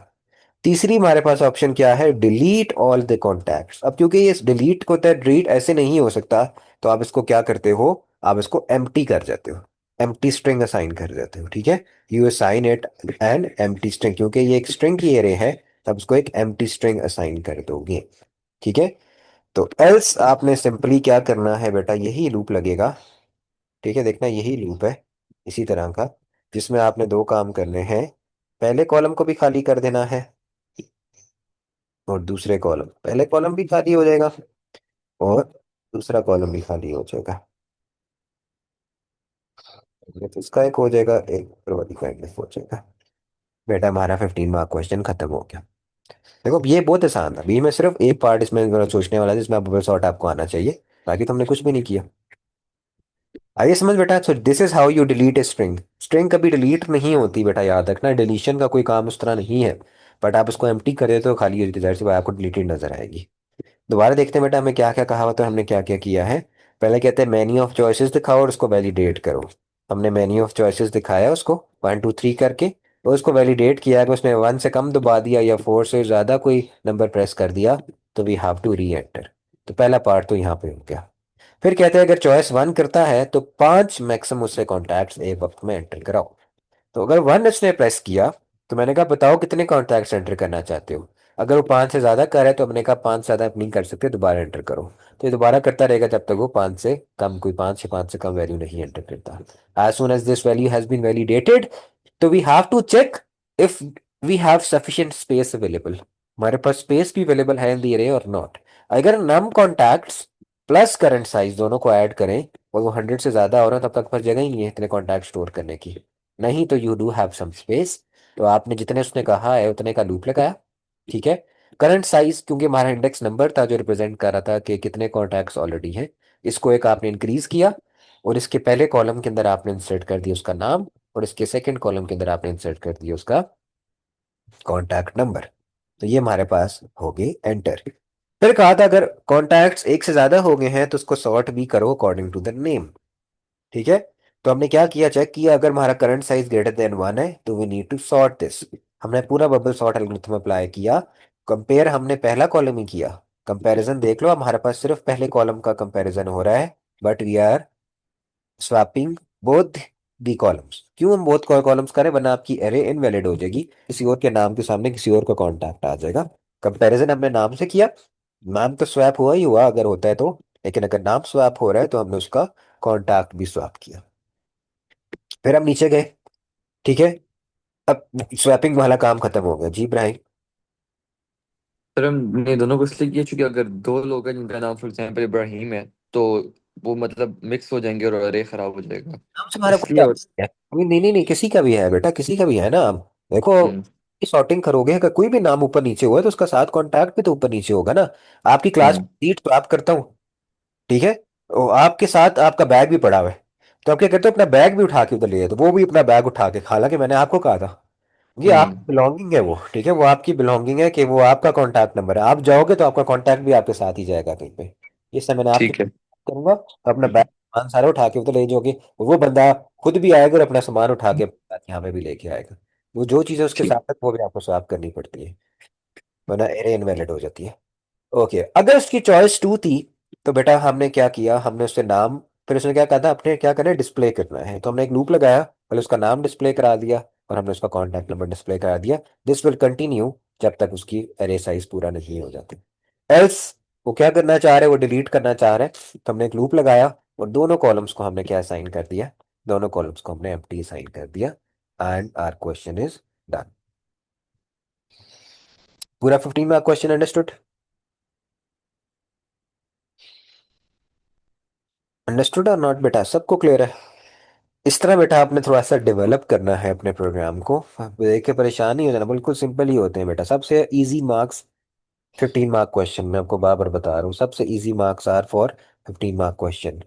तीसरी हमारे पास ऑप्शन क्या है, डिलीट ऑल द कॉन्टैक्ट्स। अब क्योंकि ये डिलीट को होता है, डिलीट ऐसे नहीं हो सकता, तो आप इसको क्या करते हो, आप इसको एम्प्टी कर देते हो, एम्प्टी स्ट्रिंग असाइन कर देते हो। ठीक है। You assign it an empty string, क्योंकि ये एक स्ट्रिंग की एरे है, तब उसको एक एम्प्टी स्ट्रिंग असाइन कर दोगे। ठीक है। तो एल्स आपने सिंपली क्या करना है बेटा, यही लूप लगेगा। ठीक है, देखना यही लूप है इसी तरह का, जिसमें आपने दो काम करने हैं। पहले कॉलम को भी खाली कर देना है, और दूसरे कॉलम, पहले कॉलम भी खाली हो जाएगा और दूसरा कॉलम भी खाली हो जाएगा। तो इसका एक हो जाएगा, एक ऊपर वाली का एक हो जाएगा। बेटा हमारा 15 मार्क क्वेश्चन खत्म हो गया। देखो ये बहुत आसान था, बी में सिर्फ एक पार्ट इसमें जरा सोचने वाला था, जिसमें आप बबल सॉर्ट आपको आना चाहिए, बाकी तो हमने कुछ भी नहीं किया। आइए समझ बेटा, so this is how you delete a string. String कभी डिलीट नहीं होती बेटा, याद रखना, डिलीशन का कोई काम उस तरह नहीं है। बट आप उसको एम्प्टी कर देते हो, खाली हो जाती है, जाहिर सी बात है, आपको डिलीटेड नजर आएगी। दोबारा देखते हैं बेटा हमें क्या क्या कहा हुआ, तो हमने क्या क्या किया है। पहले कहते हैं मेन्यू ऑफ चॉइसेस दिखाओ और उसको वैलिडेट करो। हमने मेन्यू ऑफ चॉइसेस दिखाया उसको 1 2 3 करके, और उसको वैलिडेट किया है कि उसने 1 से कम दबा दिया या 4 से ज़्यादा कोई नंबर प्रेस कर दिया, तो we have to reenter. तो पहला पार्ट तो यहाँ पे हो गया। फिर कहते हैं अगर चॉइस 1 करता है तो 5 मैक्सिमम उससे कॉन्टैक्ट्स एक वक्त में एंटर कराओ। तो अगर 1 इसने प्रेस किया, तो मैंने कहा बताओ कितने कॉन्टैक्ट्स एंटर करना चाहते हो। अगर वो 5 से ज्यादा कर रहा है तो हमने कहा 5 से ज्यादा आप नहीं कर सकते, दोबारा एंटर करो। तो ये दोबारा करता रहेगा जब तक वो 5 से कम, कोई 5 या 5 से कम वैल्यू नहीं एंटर करता। As soon as this value has been validated, तो we have to check if we have sufficient space available, हमारे पास स्पेस भी अवेलेबल है इन द अरे और नॉट। अगर नम कॉन्टैक्ट्स प्लस करंट साइज दोनों को ऐड करें और वो 100 से ज्यादा हो रहा है, तब तक पर जगह ही नहीं है इतने कॉन्टैक्ट स्टोर करने की। नहीं तो you do have some space. तो आपने जितने उसने कहा है उतने का लूप लगाया। ठीक है। करंट साइज क्योंकि हमारा इंडेक्स नंबर था जो रिप्रेजेंट कर रहा था कि कितने कॉन्टैक्ट्स ऑलरेडी हैं, इसको एक आपने इंक्रीज किया, और इसके पहले कॉलम के अंदर आपने इंसर्ट कर दिया उसका नाम, और इसके सेकंड कॉलम के अंदर आपने इंसर्ट कर दिया उसका कॉन्टैक्ट नंबर। तो ये हमारे पास हो गई एंटर। फिर कहा था अगर कॉन्टैक्ट्स एक से ज्यादा हो गए हैं तो उसको सॉर्ट भी करो अकॉर्डिंग टू द नेम। ठीक है। तो हमने क्या किया, चेक किया, अगर हमारा करंट साइज ग्रेटर देन 1 है तो we need to sort this. हमने पूरा बबल सॉर्ट एल्गोरिथम अप्लाई किया। कंपेयर हमने पहला कॉलम ही किया। कंपैरिजन देख लो, हमारे पास सिर्फ पहले कॉलम का कंपैरिजन हो रहा है, but we are swapping both the columns. क्यों हम बोथ कॉलम्स करें, वरना आपकी एरे इनवैलिड हो जाएगी, किसी और के नाम के सामने किसी और का कॉन्टैक्ट आ जाएगा। कंपैरिजन हमने नाम से किया, नाम तो स्वैप हुआ ही हुआ अगर होता है तो, लेकिन अगर नाम स्वैप हो रहा है तो हमने उसका कॉन्टैक्ट भी स्वैप किया। फिर हम नीचे गए। ठीक है। अब स्वैपिंग वाला काम खत्म हो गया जी इब्राहिम। सर हमने दोनों को इसलिए किया क्योंकि अगर दो लोग हैं जिनका नाम फॉर एग्जाम्पल इब्राहिम है, तो वो मतलब मिक्स हो जाएंगे और अरे खराब हो जाएगा, नाम से हमारा कोई इसलिए। और है? अभी नहीं नहीं नहीं, किसी का भी है बेटा, किसी का भी है ना। हम देखो, हम्म। सॉर्टिंग करोगे, अगर कोई भी नाम ऊपर नीचे हुआ है तो उसका साथ कॉन्टैक्ट भी तो ऊपर नीचे होगा ना। आपकी क्लास हम्म। सीट स्वैप करता हूँ। ठीक है। और आपके साथ आपका बैग भी पड़ा हुआ है, तो आप क्या करते हो, अपना बैग भी उठा के उधर ले जाते हो, वो भी अपना बैग उठा के, हालांकि मैंने आपको कहा था ये आपकी हम्म। बिलोंगिंग है वो। ठीक है, वो आपकी बिलोंगिंग है कि वो आपका कॉन्टैक्ट नंबर है, आप जाओगे तो आपका कॉन्टैक्ट भी आपके साथ ही जाएगा कहीं पे। इस समय मैंने आपकी ठीक है। करूंगा तो अपना बैग सामान सारा उठा के उधर ले जाओगे, वो बंदा खुद भी आएगा और अपना सामान उठा के अपने साथ यहाँ पे भी लेके आएगा। वो जो चीज़ें उसके ठीक। साथ है वो भी आपको स्वैप करनी पड़ती है, वरना एरे इनवैलिड हो जाती है। ओके, अगर उसकी चॉइस 2 थी, तो बेटा हमने क्या किया, हमने उससे नाम, फिर उसने क्या कहा था, अपने क्या करना है, डिस्प्ले करना है, तो हमने एक लूप लगाया, पहले उसका नाम डिस्प्ले करा दिया और हमने उसका कॉन्टैक्ट नंबर डिस्प्ले करा दिया। दिस विल कंटिन्यू जब तक उसकी एरे साइज पूरा नहीं हो जाता। एल्स वो क्या करना चाह रहे हैं, वो डिलीट करना चाह रहे हैं, तो हमने एक लूप लगाया और दोनों कॉलम्स को हमने क्या असाइन कर दिया, दोनों कॉलम्स को हमने एम्प्टी असाइन कर दिया। And our question is done. पूरा 15 मार्क क्वेश्चन अंडरस्टूड? अंडरस्टूड और नॉट बेटा, सबको क्लियर है? इस तरह बेटा आपने थोड़ा सा डेवलप करना है अपने प्रोग्राम को, आप देख के परेशान नहीं हो जाना, बिल्कुल सिंपल ही होते हैं बेटा। सबसे इजी मार्क्स 15 मार्क क्वेश्चन, मैं आपको बार बार बता रहा हूँ, सबसे easy marks are for 15 mark question.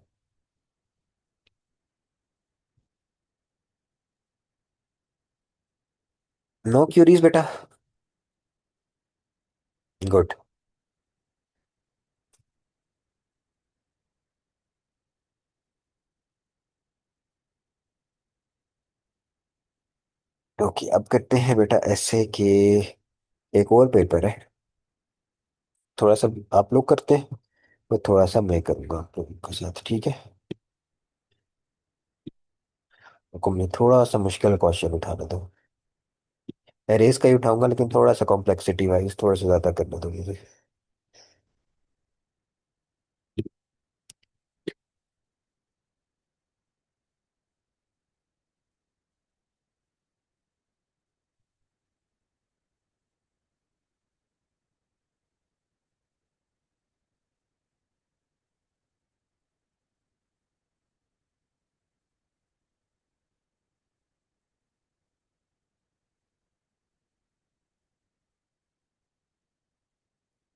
No queries बेटा। गुड। ओके, अब करते हैं बेटा ऐसे के एक और पेपर है। थोड़ा सा आप लोग करते हैं और थोड़ा सा मैं करूंगा आप लोगों के साथ, ठीक है। आपको मैं थोड़ा सा मुश्किल क्वेश्चन उठाना दो। एरेज का ही उठाऊंगा लेकिन थोड़ा सा कॉम्प्लेक्सिटी वाइज थोड़ा सा ज्यादा करना दो मुझे।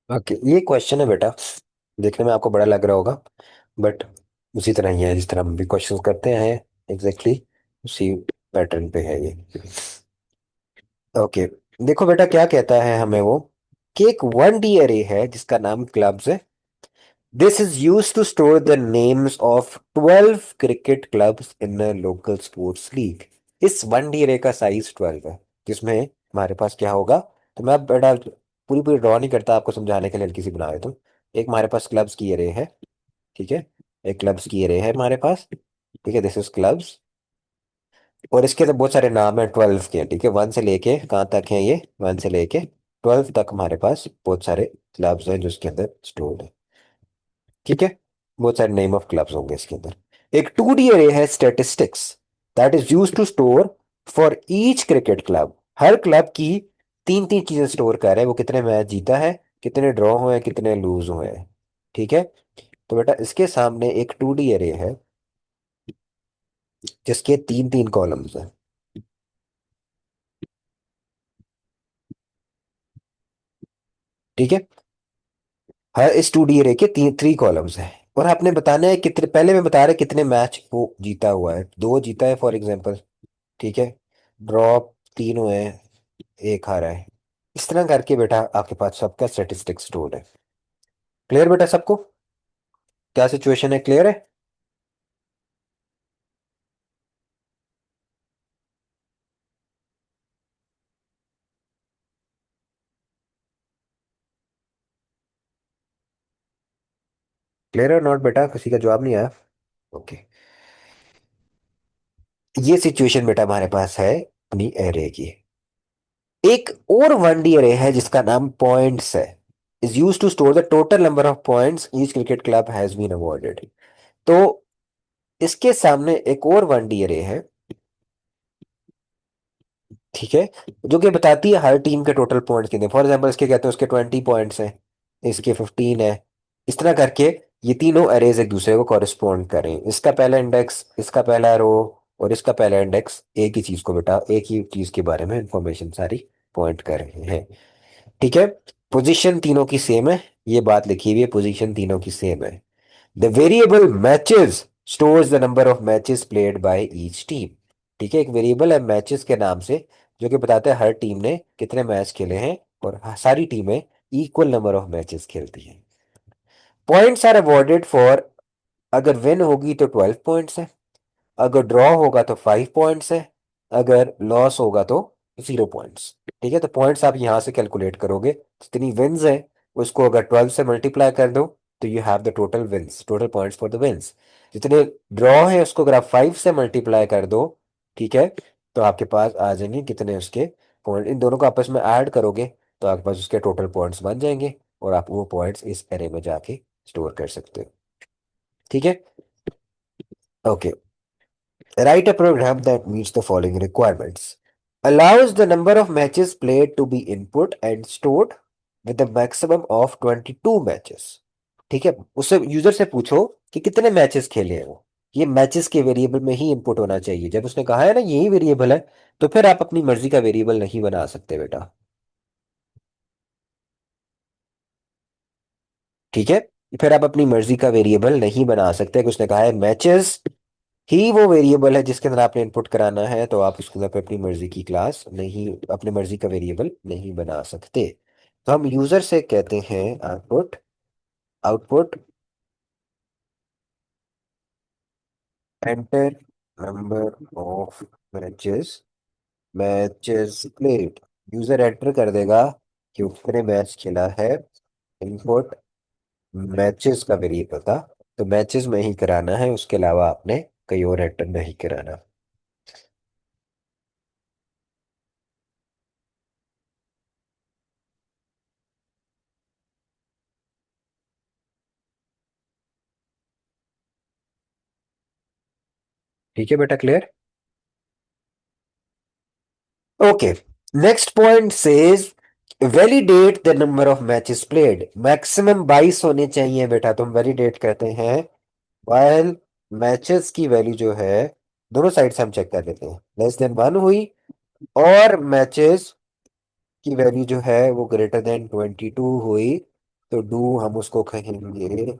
ओके, ये क्वेश्चन है बेटा, देखने में आपको बड़ा लग रहा होगा बट उसी तरह ही है जिस तरह हम भी क्वेश्चन करते हैं। एग्जैक्टली उसी पैटर्न पे है ये। ओके, देखो बेटा क्या कहता है हमें वो, कि एक 1D अरे है जिसका नाम क्लब्स है। This is use to store the names of 12 cricket clubs in a local sports league. इस 1D अरे का साइज 12 है, जिसमें हमारे पास क्या होगा। तो मैं अब बेटा पूरी पूरी ड्रॉ नहीं करता, आपको समझाने के लिए हल्की सी बना देता हूँ। एक हमारे पास क्लब्स की अरे है, ठीक है। एक क्लब्स की अरे है हमारे पास, ठीक है, दिस इज क्लब्स। और इसके तो बहुत सारे नाम है 12 के, ठीक है। वन से लेके कहाँ तक है ये, 1 से लेके 12 तक हमारे पास बहुत सारे क्लब्स हैं जो इसके अंदर स्टोर्ड है, ठीक है। बहुत सारे नेम ऑफ क्लब्स होंगे इसके अंदर। एक 2D अरे है statistics, that is use to store for each cricket club. हर क्लब की तीन तीन चीजें स्टोर कर रहे हैं, वो कितने मैच जीता है, कितने ड्रॉ हुए हैं, कितने लूज हुए हैं, ठीक है। तो बेटा इसके सामने एक 2D अरे है जिसके तीन तीन कॉलम्स हैं, ठीक है। हर इस 2D अरे के तीन 3 कॉलम्स हैं। और आपने बताना है कितने, पहले मैं बता रहा कितने मैच वो जीता हुआ है, दो जीता है फॉर एग्जाम्पल, ठीक है। ड्रॉ तीन हुए हैं, एक हारा है। इस तरह करके बेटा आपके पास सबका स्टेटिस्टिक्स स्टोर्ड है। क्लियर बेटा सबको, क्या सिचुएशन है, क्लियर है। क्लियर है नॉट बेटा, किसी का जवाब नहीं आया। ओके, ये सिचुएशन बेटा हमारे पास है अपनी एरे की। एक और 1D अरे है जिसका नाम पॉइंट्स है, is use to store the total number of points each cricket club has been awarded. तो इसके सामने एक और 1D अरे है, ठीक है, जो कि बताती है हर टीम के टोटल पॉइंट्स कितने। फॉर एग्जांपल इसके कहते हैं उसके 20 पॉइंट्स हैं, इसके 15 है। इस तरह करके ये तीनों अरेज एक दूसरे को कॉरेस्पॉन्ड करें। इसका पहला इंडेक्स, इसका पहला रो और इसका पहला इंडेक्स एक ही चीज को बेटा, एक ही चीज के बारे में इंफॉर्मेशन सारी पॉइंट कर रहे हैं, ठीक है। पोजीशन तीनों की सेम है, ये बात लिखी हुई है, पोजीशन तीनों की सेम है। The variable matches stores the number of matches played by each team, ठीक है। एक वेरिएबल है मैचेस के नाम से जो कि बताता है हर टीम ने कितने मैच खेले हैं, और सारी टीमें इक्वल नंबर ऑफ मैचेस खेलती हैं। पॉइंट्स आर अवॉर्डेड फॉर, अगर विन होगी तो 12 पॉइंट्स है, अगर ड्रॉ होगा तो 5 पॉइंट्स है, अगर लॉस होगा तो 0 पॉइंट्स, ठीक है। तो पॉइंट्स आप यहां से कैलकुलेट करोगे, जितनी विन्स है उसको अगर 12 से मल्टीप्लाई कर दो तो you have the total wins, total points for the wins. जितने ड्रॉ है उसको अगर आप 5 से मल्टीप्लाई कर दो, ठीक है, तो आपके पास आ जाएंगे कितने उसके पॉइंट। इन दोनों को आपस में ऐड करोगे तो आपके पास उसके टोटल पॉइंट्स बन जाएंगे, और आप वो पॉइंट्स इस एरे में जाके स्टोर कर सकते हो, ठीक है। Okay, write a program that meets the following requirements. Allows the number of matches played to be input and stored with a maximum of 22 matches. ठीक है, उससे यूजर से पूछो कि कितने मैचेस खेले हैं वो। ये मैचेस के वेरिएबल में ही इनपुट होना चाहिए। जब उसने कहा है ना यही वेरिएबल है, तो फिर आप अपनी मर्जी का वेरिएबल नहीं बना सकते बेटा, ठीक है। फिर आप अपनी मर्जी का वेरिएबल नहीं बना सकते कि उसने कहा है मैचेस ही वो वेरिएबल है जिसके अंदर आपने इनपुट कराना है, तो आप उसके अंदर पे अपनी मर्जी की क्लास नहीं, अपनी मर्जी का वेरिएबल नहीं बना सकते। तो हम यूजर से कहते हैं output, output enter number of matches, matches played. User enter कर देगा कि उसने मैच खेला है। इनपुट मैचेस का वेरिएबल था, तो मैचेस में ही कराना है, उसके अलावा आपने कहीं और एंटर नहीं कराना। ठीक है बेटा, clear? Okay, next point says validate the number of matches played. Maximum 22 होने चाहिए बेटा, तुम वैलिडेट कहते हैं वाइल मैचेस की वैल्यू जो है, दोनों साइड से हम चेक कर लेते हैं, लेस देन 1 हुई और मैचेस की वैल्यू जो है वो ग्रेटर देन 22 हुई, तो डू हम उसको कहेंगे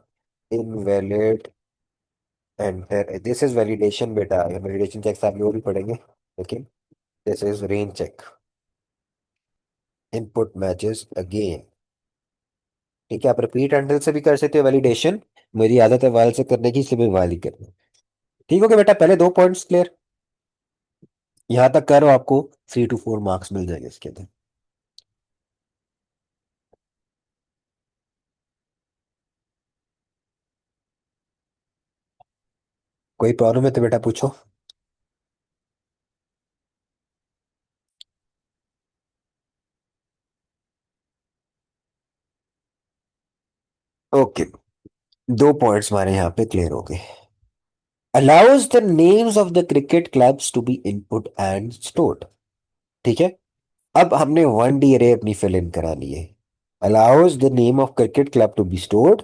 invalid enter. This is validation बेटा, वैलिडेशन चेक आप लोग भी पढ़ेंगे, लेकिन this is range check. Input matches again. ठीक है, आप रिपीट एंडल से भी कर सकते हो वैलिडेशन, मेरी आदत है वाल से करने की, इसलिए मैं वाल ही करना। ठीक हो गया बेटा, पहले 2 पॉइंट्स क्लियर। यहां तक करो, आपको 3 to 4 मार्क्स मिल जाएंगे इसके अंदर। कोई प्रॉब्लम है तो बेटा पूछो। ओके, 2 पॉइंट्स हमारे यहाँ पे क्लियर हो गए। Allows the names of the cricket clubs to be input and stored. ठीक है, अब हमने 1D अरे अपनी फिल इन करानी है। Allows the name of cricket club to be stored,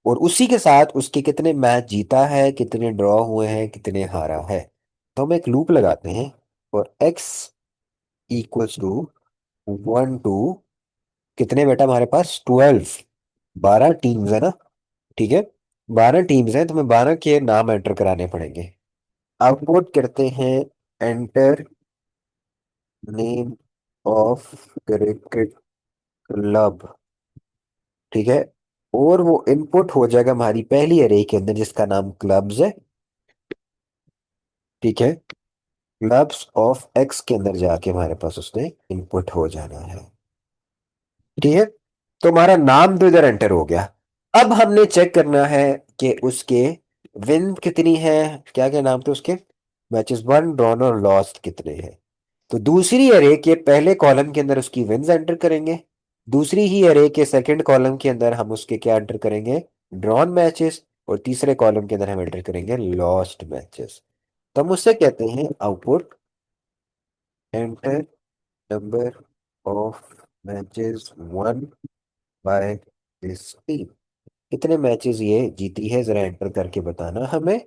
और उसी के साथ उसके कितने मैच जीता है, कितने ड्रॉ हुए हैं, कितने हारा है। तो हम एक लूप लगाते हैं और x इक्वल्स टू 1 टू कितने बेटा हमारे पास 12, 12 टीम्स है ना। ठीक है, 12 टीम्स हैं, तो हमें 12 के नाम एंटर कराने पड़ेंगे। आउटपुट करते हैं enter name of cricket club. ठीक है, और वो इनपुट हो जाएगा हमारी पहली अरे के अंदर जिसका नाम क्लब्स है। ठीक है, क्लब्स ऑफ एक्स के अंदर जाके हमारे पास उसने इनपुट हो जाना है। ठीक है, तो हमारा नाम तो इधर एंटर हो गया। अब हमने चेक करना है कि उसके विन कितनी है, क्या क्या नाम थे उसके, मैचेस वन, ड्रॉन और लॉस्ट कितने हैं। तो दूसरी अरे के पहले कॉलम के अंदर उसकी विन्स एंटर करेंगे, दूसरी ही अरे के सेकंड कॉलम के अंदर हम उसके क्या एंटर करेंगे, ड्रॉन मैचेस, और तीसरे कॉलम के अंदर हम एंटर करेंगे लॉस्ट मैचेस। तो हम उससे कहते हैं output enter number of matches one by this team. कितने मैचेस ये जीती है जरा एंटर करके बताना हमें।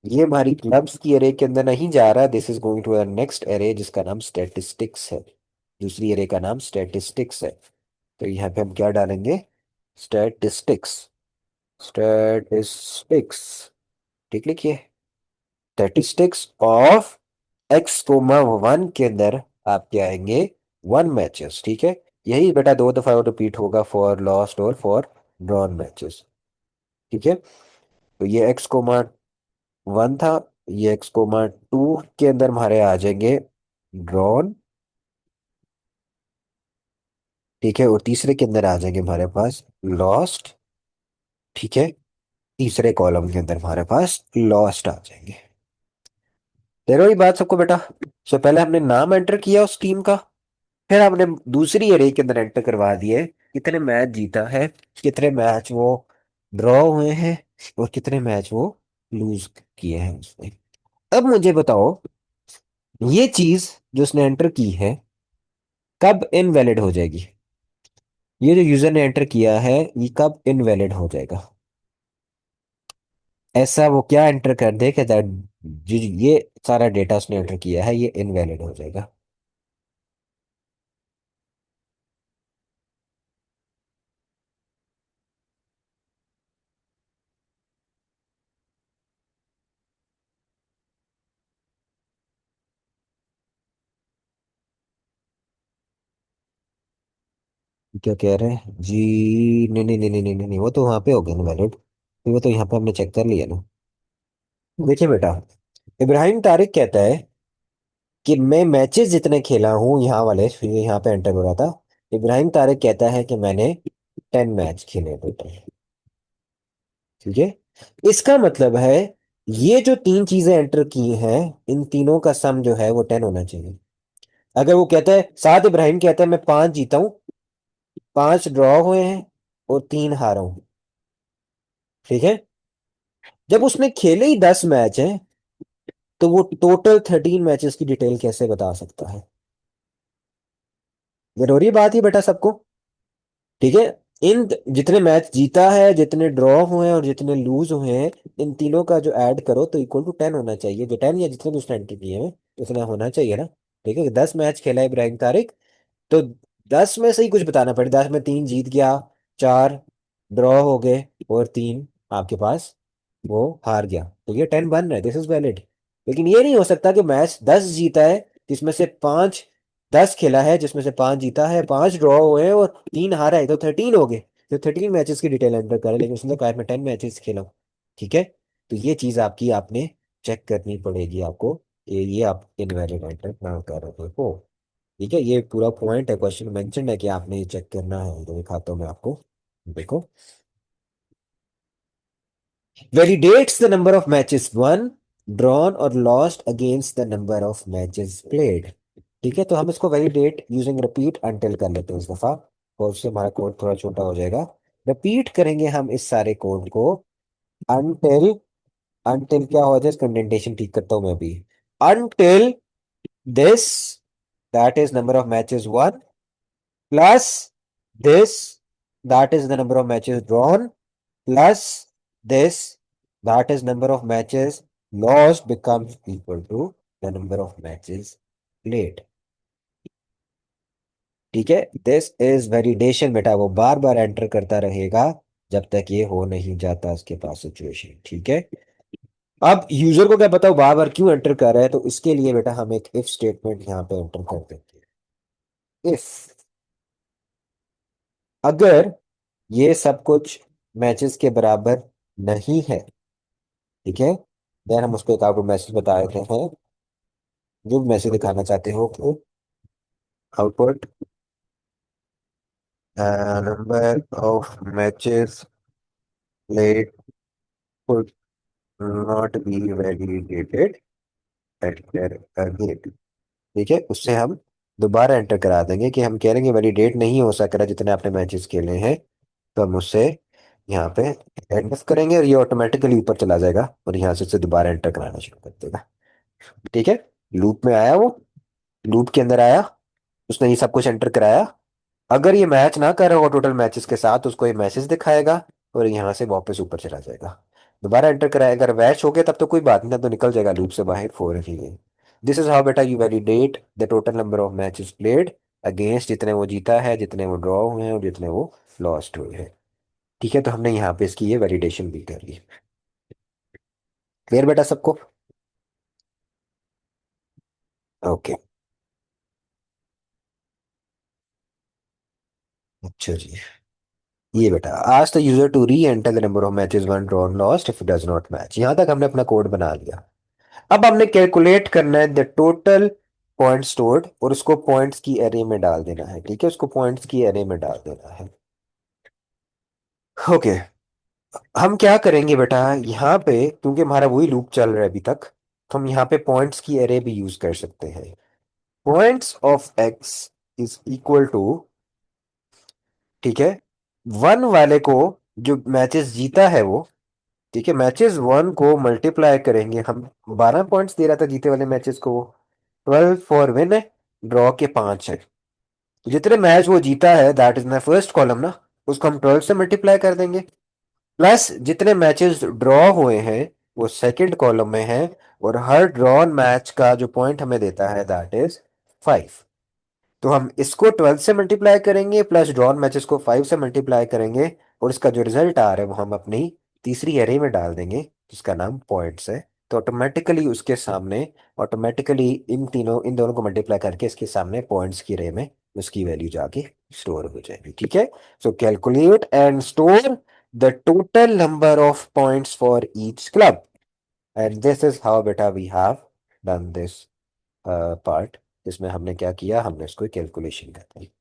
ये हमारी क्लब्स की एरे के अंदर नहीं जा रहा, this is going to next array जिसका नाम स्टैटिस्टिक्स है। दूसरी एरे का नाम स्टैटिस्टिक्स है, तो यहाँ पे हम क्या डालेंगे, स्टैटिस्टिक्स, स्टैटिस्टिक्स। ठीक लिखिए, statistics of x comma one के अंदर आपके आएंगे 1 मैचेस। ठीक है, यही बेटा 2 दफा रिपीट होगा फॉर लॉस्ट और फॉर ड्रॉन मैचेस। ठीक है, तो ये एक्स कोमा वन था, ये एक्स कोमा टू के अंदर हमारे आ जाएंगे ड्रॉन। ठीक है, और तीसरे के अंदर आ जाएंगे हमारे पास लॉस्ट। ठीक है, तीसरे कॉलम के अंदर हमारे पास लॉस्ट आ जाएंगे। दे रही बात सबको बेटा? सो पहले हमने नाम एंटर किया उस टीम का, फिर हमने दूसरी अरे के अंदर एंटर करवा दिए कितने मैच जीता है, कितने मैच वो ड्रॉ हुए हैं, और कितने मैच वो लूज किए हैं उसने। अब मुझे बताओ, ये चीज जो उसने एंटर की है कब इनवैलिड हो जाएगी, ये जो यूजर ने एंटर किया है ये कब इनवैलिड हो जाएगा। ऐसा वो क्या एंटर कर दे कि जो ये सारा डेटा उसने एंटर किया है ये इनवैलिड हो जाएगा। क्या कह रहे हैं जी? नहीं नहीं नहीं नहीं नहीं नहीं नहीं, वो तो वहां पे हो गया ना वैलिड। वो तो यहाँ पे हमने चेक कर लिया ना। देखिए बेटा, इब्राहिम तारिक कहता है कि मैं मैचेस जितने खेला हूँ, यहाँ वाले फिर यहाँ पे एंटर हो रहा था। इब्राहिम तारिक कहता है कि मैंने 10 मैच खेले टोटल। ठीक है, इसका मतलब है ये जो तीन चीजें एंटर की हैं, इन तीनों का सम जो है वो 10 होना चाहिए। अगर वो कहता है, साथ इब्राहिम कहता है मैं 5 जीता हूँ, 5 ड्रॉ हुए हैं और 3 हारा हूं। ठीक है, जब उसने खेले ही 10 मैच हैं, तो वो टोटल 13 मैचेस की डिटेल कैसे बता सकता है? जरूरी बात ही बेटा सबको। ठीक है, इन जितने मैच जीता है, जितने ड्रॉ हुए हैं और जितने लूज हुए हैं, इन तीनों का जो ऐड करो तो इक्वल टू 10 होना चाहिए। जो 10 या जितने भी उसने एंट्री किए हैं उतना होना चाहिए ना। ठीक है, 10 मैच खेला है इब्राहिम तारिक, तो 10 में से ही कुछ बताना पड़े। 10 में 3 जीत गया, 4 ड्रॉ हो गए और 3 आपके पास वो हार गया, तो ये 10 बन रहा है, दिस इज वैलिड। लेकिन ये नहीं हो सकता कि मैच 10 जीता है जिसमें से 5, 10 खेला है जिसमें से 5 जीता है, 5 ड्रॉ हुए हैं और 3 हारा है, तो 13 हो गए। तो 13 मैचेस की डिटेल एंटर करें, लेकिन उसने कहा है मैं 10 मैचेस खेला हूँ। ठीक है, तो ये चीज आपकी आपने चेक करनी पड़ेगी आपको। ये आप इनवैलिड एंटर ना कर रहे हो। ठीक है, ये पूरा पॉइंट है, क्वेश्चन मेंशन है कि आपने ये चेक करना है। तो दिखाता हूँ मैं आपको, देखो। Validates the number of matches won, drawn or lost against the number of matches played। ठीक है, तो हम इसको वैलिडेट यूजिंग रिपीट अनटिल कर लेते हैं इस दफा, और उससे हमारा कोड थोड़ा छोटा हो जाएगा। रिपीट करेंगे हम इस सारे कोड को अनटिल, अनटिल क्या हो जाए, कंडेंटेशन ठीक करता हूं मैं अभी। Until this, that is number of matches one, plus this, that is the number of matches drawn, plus this, that is number of matches lost, becomes equal to the number of matches played। ठीक है, this is validation बेटा, वो बार बार enter करता रहेगा जब तक ये हो नहीं जाता उसके पास सिचुएशन। ठीक है, अब यूजर को क्या बताओ बार बार क्यों एंटर कर रहा है, तो इसके लिए बेटा हम एक इफ स्टेटमेंट यहाँ पे एंटर कर देंगे। इफ, अगर ये सब कुछ मैचेस के बराबर नहीं है, ठीक है, देन हम उसको एक आउटपुट मैसेज बता देते हैं, जो भी मैसेज दिखाना चाहते हो तो output number of matches played could not be validated enter again. ठीक है, उससे हम दोबारा एंटर करा देंगे कि हम कह रहे हैं वैलिडेट नहीं हो सक रहा जितने आपने मैचेस खेले हैं, तो हम उससे यहाँ पे एंड ऑफ करेंगे और ये ऑटोमेटिकली ऊपर चला जाएगा और यहाँ से उसे दोबारा एंटर कराना शुरू कर देगा। ठीक है, लूप में आया वो, लूप के अंदर आया, उसने ये सब कुछ एंटर कराया। अगर ये मैच ना कर रहा होगा टोटल मैचेस के साथ, उसको ये मैसेज दिखाएगा और यहाँ से वापस ऊपर चला जाएगा। दोबारा एंटर कराएगा, अगर मैच हो गया तब तो कोई बात नहीं, तब तो निकल जाएगा लूप से बाहर फोर ही है। दिस इज हाउ बेटा you validate the total number of matches played against जितने वो जीता है, जितने वो ड्रॉ हुए हैं और जितने वो लॉस्ट हुए हैं। ठीक है, तो हमने यहाँ पे इसकी ये वैलिडेशन भी कर ली। क्लियर बेटा सबको? ओके, अच्छा जी। ये बेटा, ask the user to reenter the number of matches won drawn lost if it does not match. यहाँ तक हमने अपना कोड बना लिया। अब हमने कैलकुलेट करना है द टोटल पॉइंट स्टोर्ड और उसको पॉइंट्स की एरे में डाल देना है। ठीक है, उसको पॉइंट्स की एरे में डाल देना है। ओके, हम क्या करेंगे बेटा, यहाँ पे क्योंकि हमारा वही लूप चल रहा है अभी तक, तो हम यहाँ पे पॉइंट्स की एरे भी यूज कर सकते हैं। Points of x is equal to, ठीक है, वन वाले को, जो मैचेस जीता है वो, ठीक है, मैचेस वन को मल्टीप्लाई करेंगे हम। 12 पॉइंट्स दे रहा था जीते वाले मैचेस को, 12 फॉर विन है, ड्रॉ के 5 है। तो जितने मैच वो जीता है, that is my first column ना, उसको हम 12 से मल्टीप्लाई कर देंगे, प्लस जितने मैचेस ड्रॉ हुए हैं वो सेकंड कॉलम में है, और हर ड्रॉन मैच का जो पॉइंट हमें देता है दैट इज 5। तो हम इसको 12 से मल्टीप्लाई करेंगे प्लस ड्रॉन मैचेस को 5 से मल्टीप्लाई करेंगे, और इसका जो रिजल्ट आ रहा है वो हम अपनी तीसरी एरे में डाल देंगे जिसका नाम पॉइंट्स है। तो ऑटोमेटिकली उसके सामने, ऑटोमेटिकली इन तीनों, इन दोनों को मल्टीप्लाई करके इसके सामने पॉइंट्स की एरे में उसकी वैल्यू जाके स्टोर हो जाएगी। ठीक है, so calculate and store the total number of points for each club, and this is how बेटा we have done this part. इसमें हमने क्या किया, हमने इसको कैलकुलेशन कर दी।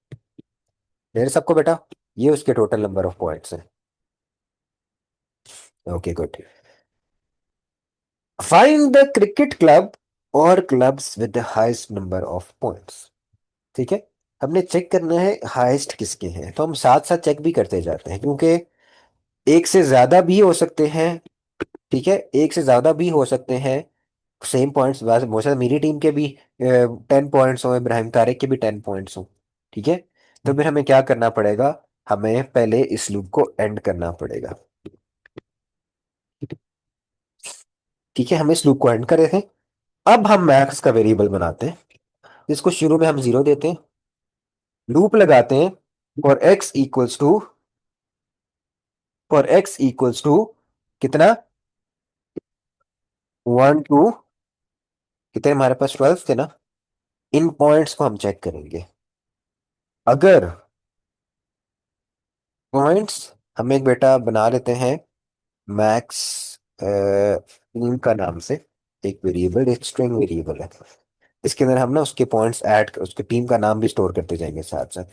मेरे सबको बेटा, ये उसके टोटल नंबर ऑफ पॉइंट्स है। Okay good. Find the cricket club और clubs with the highest number of points. ठीक है, हमने चेक करना है हाईएस्ट किसके हैं, तो हम साथ साथ चेक भी करते जाते हैं, क्योंकि एक से ज्यादा भी हो सकते हैं। ठीक है, एक से ज्यादा भी हो सकते हैं सेम पॉइंट्स। बहुत मेरी टीम के भी 10 पॉइंट्स हो, इब्राहिम तारिक के भी 10 पॉइंट्स हो। ठीक है, तो फिर हमें क्या करना पड़ेगा, हमें पहले इस लूप को एंड करना पड़ेगा। ठीक है, हम इस लूप को एंड कर देते हैं। अब हम मैक्स का वेरिएबल बनाते हैं, जिसको शुरू में हम 0 देते हैं, लूप लगाते हैं for x equals to, for x equals to कितना, 1 2, कितने हमारे पास 12 थे ना। इन पॉइंट्स को हम चेक करेंगे। अगर पॉइंट्स, हम एक बेटा बना लेते हैं मैक्स टीम का नाम से एक वेरिएबल, एक स्ट्रिंग वेरिएबल है। इसके अंदर हम ना उसके पॉइंट्स ऐड, उसके टीम का नाम भी स्टोर करते जाएंगे साथ साथ।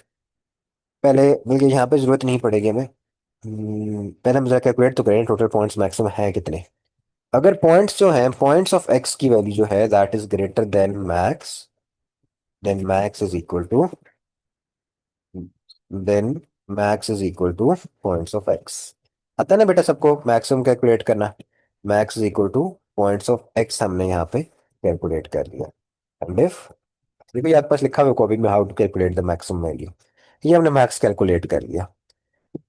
पहले बल्कि यहाँ पे जरूरत नहीं पड़ेगी हमें। पहले हम जरा कैलकुलेट तो करें टोटल पॉइंट्स मैक्सिमम है कितने। अगर पॉइंट्स जो है, पॉइंट्स ऑफ एक्स की वैल्यू जो है that is greater than max is equal to, then max is equal to points of x. आता है ना बेटा सबको मैक्सिमम कैलकुलेट करना। Max is equal to points of x हमने यहाँ पे कैलकुलेट कर लिया। एंड इफ, देखो ये आपके पास लिखा हुआ है कॉपी में, how to calculate the maximum value. ये हमने मैक्स कैलकुलेट कर लिया।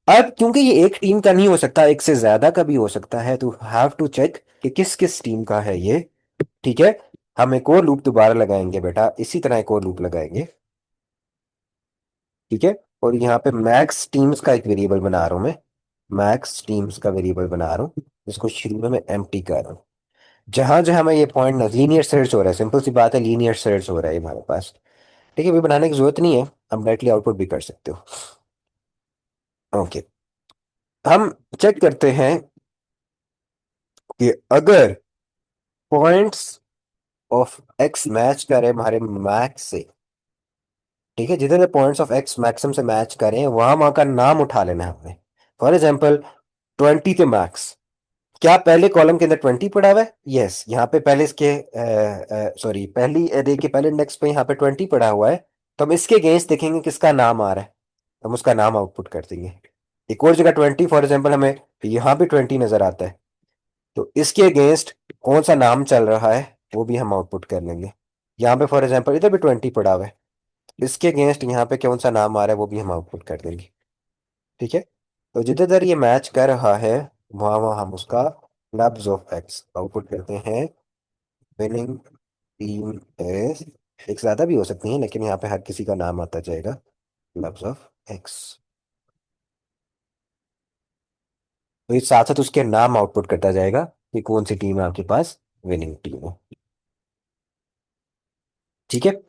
अब क्योंकि ये एक टीम का नहीं हो सकता, एक से ज्यादा का भी हो सकता है, तो हैव टू चेक कि किस किस टीम का है ये। ठीक है, हम एक और लूप दोबारा लगाएंगे बेटा, इसी तरह एक और लूप लगाएंगे। ठीक है, और यहाँ पे मैक्स टीम्स का एक वेरिएबल बना रहा हूं मैं, मैक्स टीम्स का वेरिएबल बना रहा हूँ, जिसको शुरू में मैं एम्प्टी कर रहा हूँ। जहां जहां मैं ये पॉइंट, लीनियर सर्च हो रहा है, सिंपल सी बात है, लीनियर सर्च हो रहा है हमारे पास। ठीक है, अभी बनाने की जरूरत नहीं है, हम डायरेक्टली आउटपुट भी कर सकते हो। ओके, हम चेक करते हैं कि अगर पॉइंट्स ऑफ एक्स मैच करे हमारे मैक्स से। ठीक है, जितने पॉइंट्स ऑफ एक्स मैक्सिमम से मैच करें वहां वहां का नाम उठा लेना है हमने। फॉर एग्जाम्पल 20 थे मैक्स, क्या पहले कॉलम के अंदर 20 पड़ा हुआ है? यस, यहाँ पे पहले इसके सॉरी, पहली array के पहले इंडेक्स पे यहाँ पे 20 पड़ा हुआ है। तो हम इसके अगेंस्ट देखेंगे किसका नाम आ रहा है, हम उसका नाम आउटपुट कर देंगे। एक और जगह 20, फॉर एग्जाम्पल हमें यहाँ भी 20 नजर आता है, तो इसके अगेंस्ट कौन सा नाम चल रहा है वो भी हम आउटपुट कर लेंगे। यहाँ पे फॉर एग्जाम्पल इधर भी 20 पड़ा हुआ है, इसके अगेंस्ट यहाँ पे कौन सा नाम आ रहा है वो भी हम आउटपुट कर देंगे। ठीक है, तो जितने देर ये मैच कर रहा है वहां वहां हम उसका क्लब्स ऑफ एक्स आउटपुट करते हैं। विनिंग टीम इज, एक से ज्यादा भी हो सकती है लेकिन यहाँ पे हर किसी का नाम आता जाएगा, क्लब्स ऑफ एक्स। तो इस साथ साथ उसके नाम आउटपुट करता जाएगा कि कौन सी टीम है आपके पास विनिंग टीम है। ठीक है,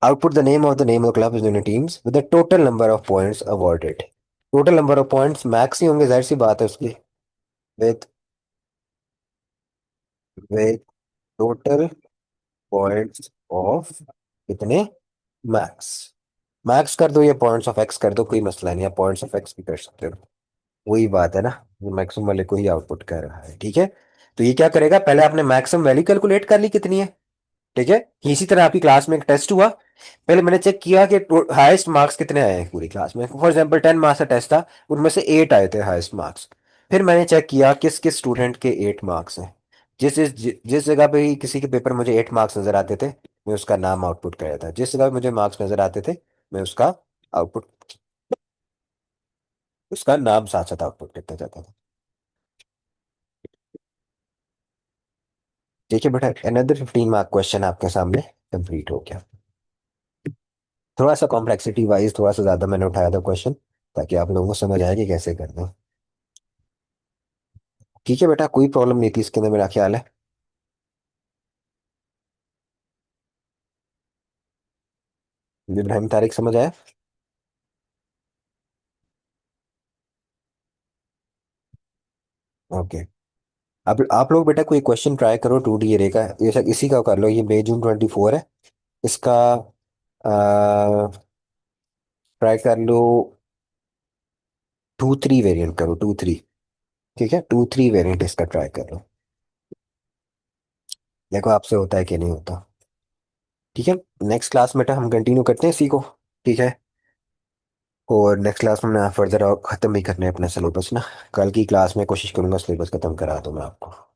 output the name of the club in the teams with the total number of points awarded। Total number of points max ही होंगे, जाहिर सी बात है उसकी। With with total points of कितने, मैक्स। मैक्स कर दो या पॉइंट्स ऑफ एक्स कर दो, कोई मसला नहीं है, पॉइंट्स ऑफ एक्स भी कर सकते हो। वही बात है ना, वो मैक्सिमम वाले को ही आउटपुट कर रहा है। ठीक है, तो ये क्या करेगा, पहले आपने मैक्सिमम वैल्यू कैलकुलेट कर ली कितनी है। ठीक है, इसी तरह आपकी क्लास में एक टेस्ट हुआ, पहले मैंने चेक किया कि हाईएस्ट मार्क्स कितने आए हैं पूरी क्लास में। फॉर एग्जांपल 10 मार्क्स का टेस्ट था, उनमें से 8 आए थे हाईएस्ट मार्क्स। फिर मैंने चेक किया किस किस स्टूडेंट के 8 मार्क्स हैं। जिस जगह पे भी किसी के पेपर में मुझे 8 मार्क्स नजर आते थे, मैं उसका नाम आउटपुट कर था। जिस जगह पे मुझे मार्क्स नजर आते थे, मैं उसका आउटपुट, उसका नाम साथ साथ आउटपुट करता जाता था। देखिए बेटा, अनदर 15 मार्क क्वेश्चन आपके सामने कंप्लीट हो गया। थोड़ा सा कॉम्प्लेक्सिटी वाइज थोड़ा सा ज्यादा मैंने उठाया था क्वेश्चन, ताकि आप लोगों को समझ आए कि कैसे करना है। ठीक है बेटा, कोई प्रॉब्लम नहीं थी इसके अंदर मेरा ख्याल है। इब्राहिम तारिक समझ आया? ओके। अब आप लोग बेटा कोई क्वेश्चन ट्राई करो 2D एरे का, ये सब इसी का कर लो, ये मई जून 24 है इसका। ट्राई कर लो 2-3 वेरिएंट करो, 2-3। ठीक है, 2-3 वेरिएंट इसका ट्राई कर लो। देखो आपसे होता है कि नहीं होता। ठीक है। नेक्स्ट क्लास में हम कंटिन्यू करते हैं इसी को। ठीक है। और नेक्स्ट क्लास में मैं फर्दर और ख़त्म भी करने हैं अपना सिलेबस ना। कल की क्लास में कोशिश करूंगा सिलेबस ख़त्म करा दूँ मैं आपको।